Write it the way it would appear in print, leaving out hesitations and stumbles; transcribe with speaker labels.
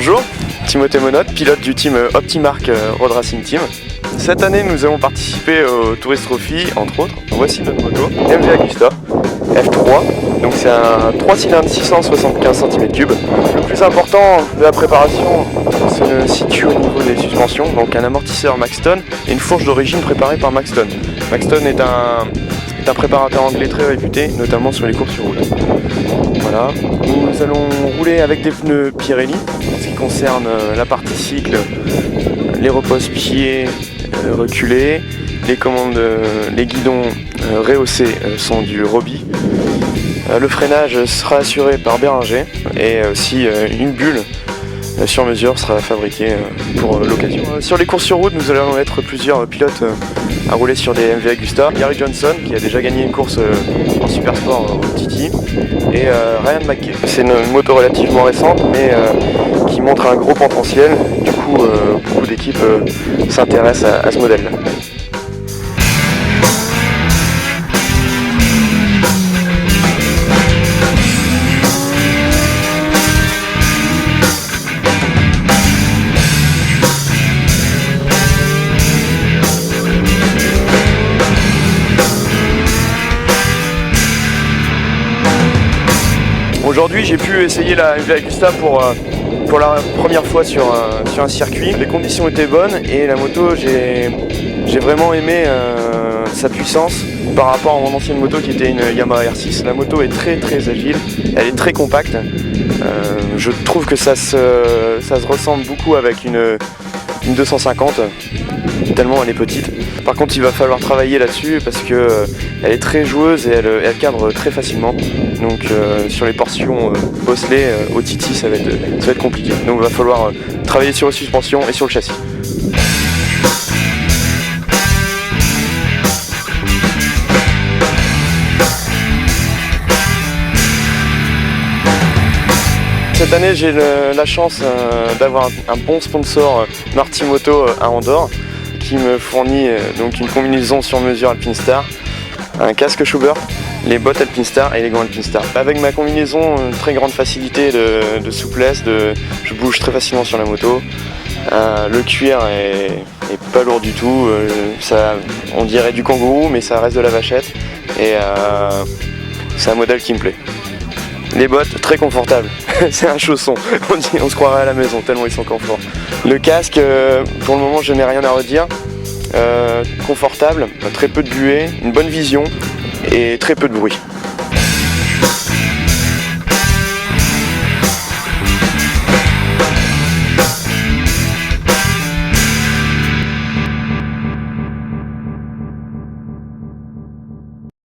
Speaker 1: Bonjour, Timothée Monotte, pilote du team Optimark Road Racing Team. Cette année, nous avons participé au Tourist Trophy, entre autres. Voici notre moto, MV Agusta F3. Donc c'est un 3 cylindres 675 cm3. Le plus important de la préparation se situe au niveau des suspensions. Donc un amortisseur Maxton et une fourche d'origine préparée par Maxton. Maxton est un préparateur anglais très réputé, notamment sur les courses sur route. Voilà. Nous allons rouler avec des pneus Pirelli en ce qui concerne la partie cycle, les repose-pieds reculés, les commandes, les guidons rehaussés sont du Roby. Le freinage sera assuré par Béringer et aussi une bulle sur mesure sera fabriquée pour l'occasion. Sur les courses sur route, nous allons être plusieurs pilotes à rouler sur des MV Agusta. Gary Johnson qui a déjà gagné une course en Supersport au Titi et Ryan McKay. C'est une moto relativement récente mais qui montre un gros potentiel. Du coup, beaucoup d'équipes s'intéressent à ce modèle-là. Aujourd'hui, j'ai pu essayer la MV Agusta pour la première fois sur un circuit. Les conditions étaient bonnes et la moto, j'ai vraiment aimé sa puissance par rapport à mon ancienne moto qui était une Yamaha R6. La moto est très agile, elle est très compacte. Je trouve que ça se ressemble beaucoup avec une 250, tellement elle est petite. Par contre, il va falloir travailler là-dessus parce que elle est très joueuse et elle cadre très facilement. Donc sur les portions bosselées au Titi, ça va être compliqué. Donc il va falloir travailler sur les suspensions et sur le châssis. Cette année, j'ai la chance d'avoir un bon sponsor, Marty Moto à Andorre, qui me fournit donc une combinaison sur mesure Alpinestar, un casque Schubert, les bottes Alpinestar et les gants Alpinestar. Avec ma combinaison, une très grande facilité de souplesse, je bouge très facilement sur la moto. Le cuir est pas lourd du tout, on dirait du kangourou mais ça reste de la vachette et c'est un modèle qui me plaît. Les bottes, très confortables, c'est un chausson, on se croirait à la maison tellement ils sont confort. Le casque, pour le moment je n'ai rien à redire, confortable, très peu de buée, une bonne vision et très peu de bruit.